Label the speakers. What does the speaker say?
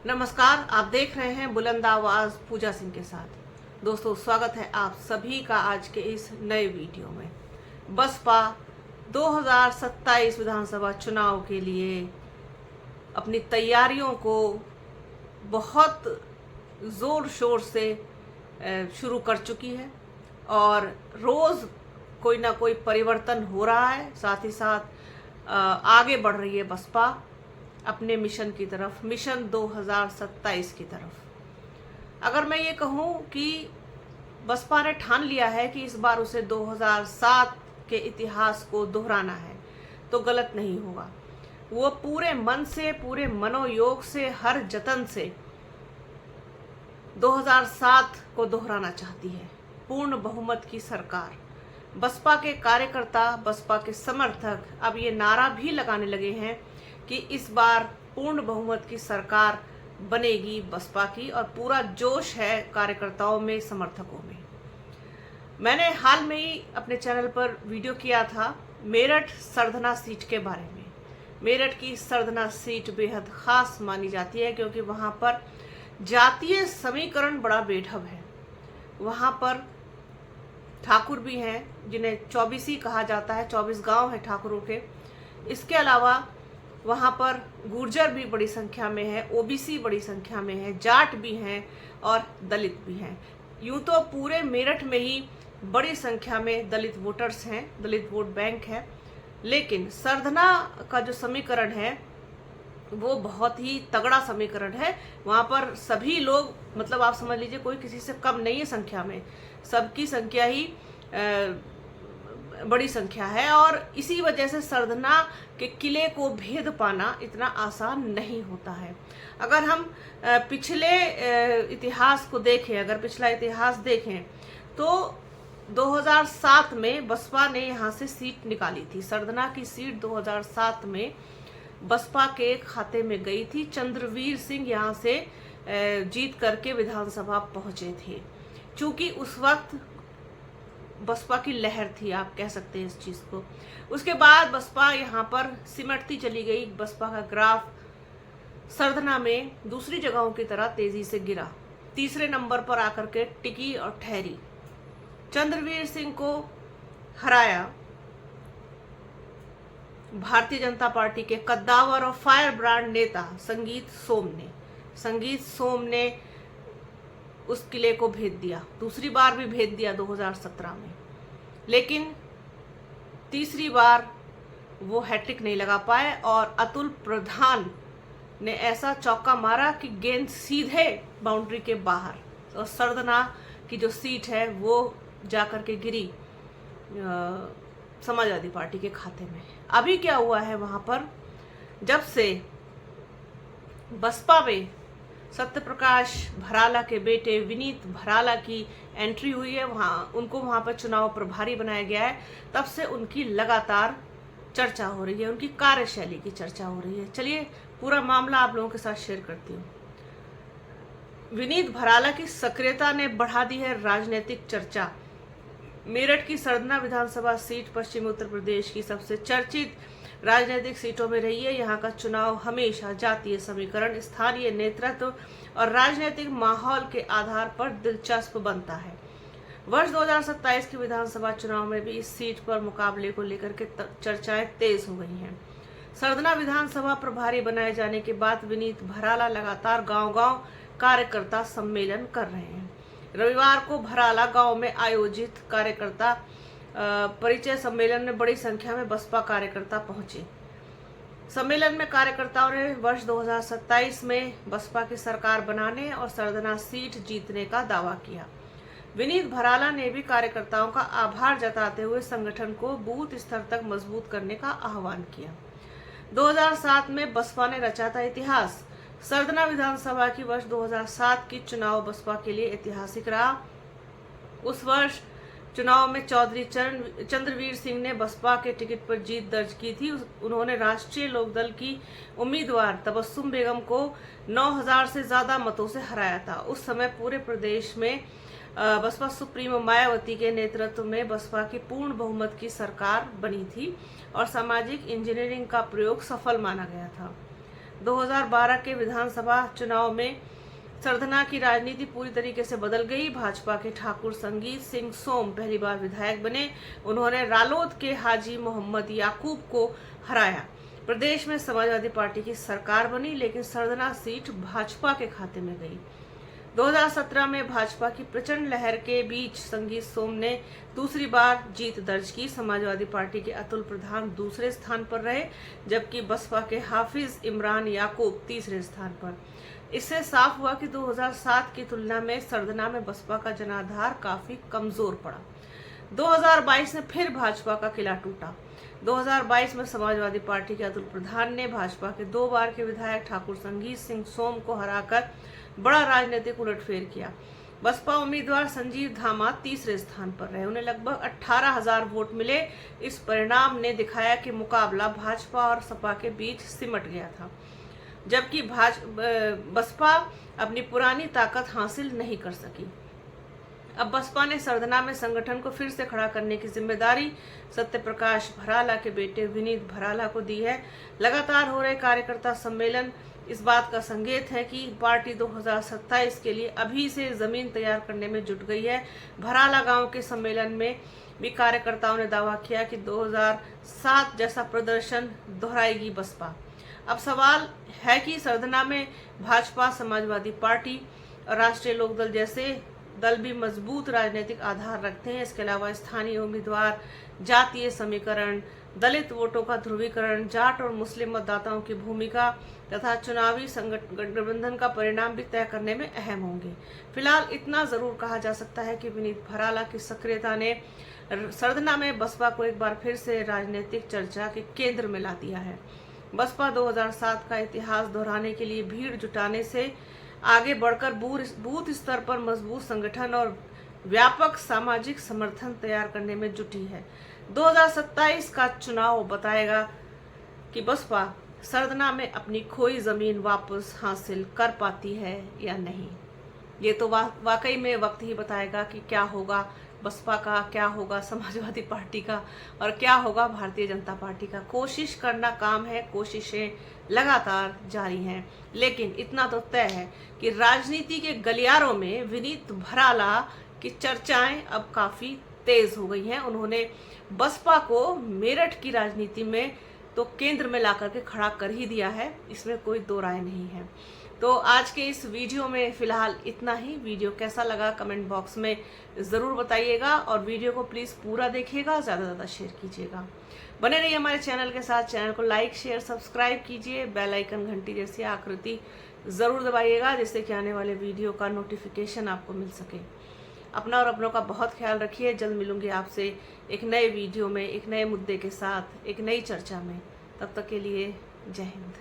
Speaker 1: नमस्कार, आप देख रहे हैं बुलंद आवाज पूजा सिंह के साथ। दोस्तों, स्वागत है आप सभी का आज के इस नए वीडियो में। बसपा 2027 विधानसभा चुनाव के लिए अपनी तैयारियों को बहुत ज़ोर शोर से शुरू कर चुकी है और रोज़ कोई ना कोई परिवर्तन हो रहा है। साथ ही साथ आगे बढ़ रही है बसपा अपने मिशन की तरफ, मिशन 2027 की तरफ। अगर मैं ये कहूँ कि बसपा ने ठान लिया है कि इस बार उसे 2007 के इतिहास को दोहराना है, तो गलत नहीं होगा। वो पूरे मन से, पूरे मनोयोग से, हर जतन से 2007 को दोहराना चाहती है। पूर्ण बहुमत की सरकार। बसपा के कार्यकर्ता, बसपा के समर्थक अब ये नारा भी लगाने लगे हैं कि इस बार पूर्ण बहुमत की सरकार बनेगी बसपा की, और पूरा जोश है कार्यकर्ताओं में, समर्थकों में। मैंने हाल में ही अपने चैनल पर वीडियो किया था मेरठ सरधना सीट के बारे में। मेरठ की सरधना सीट बेहद खास मानी जाती है क्योंकि वहां पर जातीय समीकरण बड़ा बेढब है। वहां पर ठाकुर भी हैं जिन्हें 24 कहा जाता है, 24 गांव है ठाकुरों के। इसके अलावा वहाँ पर गुर्जर भी बड़ी संख्या में है, ओबीसी बड़ी संख्या में है, जाट भी हैं और दलित भी हैं। यूं तो पूरे मेरठ में ही बड़ी संख्या में दलित वोटर्स हैं, दलित वोट बैंक है। लेकिन सरधना का जो समीकरण है वो बहुत ही तगड़ा समीकरण है। वहाँ पर सभी लोग, मतलब आप समझ लीजिए, कोई किसी से कम नहीं है संख्या में, सबकी संख्या ही बड़ी संख्या है। और इसी वजह से सरधना के किले को भेद पाना इतना आसान नहीं होता है। अगर हम पिछले इतिहास को देखें, अगर पिछला इतिहास देखें तो 2007 में बसपा ने यहाँ से सीट निकाली थी। सरधना की सीट 2007 में बसपा के खाते में गई थी। चंद्रवीर सिंह यहाँ से जीत करके विधानसभा पहुंचे थे। चूंकि उस वक्त बसपा की लहर थी, आप कह सकते हैं इस चीज को। उसके बाद बसपा यहाँ पर सिमटती चली गई। बसपा का ग्राफ सरधना में दूसरी जगहों की तरह तेजी से गिरा, तीसरे नंबर पर आकर के टिकी और ठहरी। चंद्रवीर सिंह को हराया भारतीय जनता पार्टी के कद्दावर और फायर ब्रांड नेता संगीत सोम ने। संगीत सोम ने उस किले को भेद दिया, दूसरी बार भी भेद दिया 2017 में। लेकिन तीसरी बार वो हैट्रिक नहीं लगा पाए और अतुल प्रधान ने ऐसा चौका मारा कि गेंद सीधे बाउंड्री के बाहर, और सरधना की जो सीट है वो जाकर के गिरी समाजवादी पार्टी के खाते में। अभी क्या हुआ है वहां पर, जब से बसपा में सत्यप्रकाश भराला के बेटे विनीत भराला की एंट्री हुई है, उनको वहां पर चुनाव प्रभारी बनाया गया है, तब से उनकी लगातार चर्चा हो रही है, उनकी कार्यशैली की चर्चा हो रही है। चलिए पूरा मामला आप लोगों के साथ शेयर करती हूँ। विनीत भराला की सक्रियता ने बढ़ा दी है राजनीतिक चर्चा। मेरठ की सरधना विधानसभा सीट पश्चिमी उत्तर प्रदेश की सबसे चर्चित राजनीतिक सीटों में रही है। यहाँ का चुनाव हमेशा जातीय समीकरण, स्थानीय नेतृत्व और राजनीतिक माहौल के आधार पर दिलचस्प बनता है। वर्ष 2027 के विधानसभा चुनाव में भी इस सीट पर मुकाबले को लेकर के चर्चाएं तेज हो गई हैं। सरधना विधानसभा प्रभारी बनाए जाने के बाद विनीत भराला लगातार गांव-गांव कार्यकर्ता सम्मेलन कर रहे हैं। रविवार को भराला गांव में आयोजित कार्यकर्ता परिचय सम्मेलन में बड़ी संख्या में बसपा कार्यकर्ता पहुंचे। सम्मेलन में कार्यकर्ताओं ने वर्ष 2027 में बसपा की सरकार बनाने और सरधना सीट जीतने का दावा किया। विनीत भराला ने भी कार्यकर्ताओं का आभार जताते हुए संगठन को बूथ स्तर तक मजबूत करने का आह्वान किया। 2007 में बसपा ने रचा था इतिहास। सरधना विधानसभा की वर्ष 2007 की चुनाव बसपा के लिए ऐतिहासिक रहा। उस वर्ष चुनाव में चौधरी चंद्रवीर सिंह ने बसपा के टिकट पर जीत दर्ज की थी। उन्होंने राष्ट्रीय लोकदल की उम्मीदवार तबस्सुम बेगम को 9000 से ज्यादा मतों से हराया था। उस समय पूरे प्रदेश में बसपा सुप्रीमो मायावती के नेतृत्व में बसपा की पूर्ण बहुमत की सरकार बनी थी और सामाजिक इंजीनियरिंग का प्रयोग सफल माना गया था। 2012 के विधानसभा चुनाव में सरधना की राजनीति पूरी तरीके से बदल गई। भाजपा के ठाकुर संगीत सिंह सोम पहली बार विधायक बने। उन्होंने रालोद के हाजी मोहम्मद याकूब को हराया। प्रदेश में समाजवादी पार्टी की सरकार बनी, लेकिन सरधना सीट भाजपा के खाते में गई। 2017 में भाजपा की प्रचंड लहर के बीच संगीत सोम ने दूसरी बार जीत दर्ज की। समाजवादी पार्टी के अतुल प्रधान दूसरे स्थान पर रहे, जबकि बसपा के हाफिज इमरान याकूब तीसरे स्थान पर। इससे साफ हुआ कि 2007 की तुलना में सरधना में बसपा का जनाधार काफी कमजोर पड़ा। 2022 में फिर भाजपा का किला टूटा। 2022 में समाजवादी पार्टी के अतुल प्रधान ने भाजपा के 2 बार के विधायक ठाकुर संगीत सिंह सोम को हराकर बड़ा राजनीतिक उलटफेर किया। बसपा उम्मीदवार संजीव धामा तीसरे स्थान पर रहे। उन्हें लगभग 18,000 वोट मिले। इस परिणाम ने दिखाया कि मुकाबला भाजपा और सपा के बीच सिमट गया था, जबकि बसपा अपनी पुरानी ताकत हासिल नहीं कर सकी। अब बसपा ने सरधना में संगठन को फिर से खड़ा करने की जिम्मेदारी सत्यप्रकाश भराला के बेटे विनीत भराला को दी है। लगातार हो रहे कार्यकर्ता सम्मेलन इस बात का संकेत है कि पार्टी 2027 के लिए अभी से जमीन तैयार करने में जुट गई है। भराला गांव के सम्मेलन में भी कार्यकर्ताओं ने दावा किया कि 2007 जैसा प्रदर्शन दोहराएगी बसपा। अब सवाल है कि सरधना में भाजपा, समाजवादी पार्टी और राष्ट्रीय लोकदल जैसे दल भी मजबूत राजनीतिक आधार रखते हैं। इसके अलावा स्थानीय उम्मीदवार, जातीय समीकरण, दलित वोटों का ध्रुवीकरण, जाट और मुस्लिम मतदाताओं की भूमिका तथा चुनावी गठबंधन का परिणाम भी तय करने में अहम होंगे। फिलहाल इतना जरूर कहा जा सकता है कि विनीत भराला की सक्रियता ने सरधना में बसपा को एक बार फिर से राजनीतिक चर्चा के केंद्र में ला दिया है। बसपा 2007 का इतिहास दोहराने के लिए भीड़ जुटाने से आगे बढ़कर बूथ स्तर पर मजबूत संगठन और व्यापक सामाजिक समर्थन तैयार करने में जुटी है। 2027 का चुनाव बताएगा कि बसपा सरधना में अपनी खोई जमीन वापस हासिल कर पाती है या नहीं। ये तो वाकई में वक्त ही बताएगा कि क्या होगा बसपा का, क्या होगा समाजवादी पार्टी का और क्या होगा भारतीय जनता पार्टी का। कोशिश करना काम है, कोशिशें लगातार जारी हैं, लेकिन इतना तो तय है कि राजनीति के गलियारों में विनीत भराला की चर्चाएं अब काफी तेज हो गई हैं। उन्होंने बसपा को मेरठ की राजनीति में तो केंद्र में लाकर के खड़ा कर ही दिया है, इसमें कोई दो राय नहीं है। तो आज के इस वीडियो में फिलहाल इतना ही। वीडियो कैसा लगा कमेंट बॉक्स में ज़रूर बताइएगा और वीडियो को प्लीज़ पूरा देखिएगा, ज़्यादा से ज़्यादा शेयर कीजिएगा। बने रहिए हमारे चैनल के साथ। चैनल को लाइक, शेयर, सब्सक्राइब कीजिए। बेल आइकन घंटी जैसी आकृति ज़रूर दबाइएगा, जिससे कि आने वाले वीडियो का नोटिफिकेशन आपको मिल सके। अपना और अपनों का बहुत ख्याल रखिए। जल्द मिलूंगी आपसे एक नए वीडियो में, एक नए मुद्दे के साथ, एक नई चर्चा में। तब तक के लिए जय हिंद।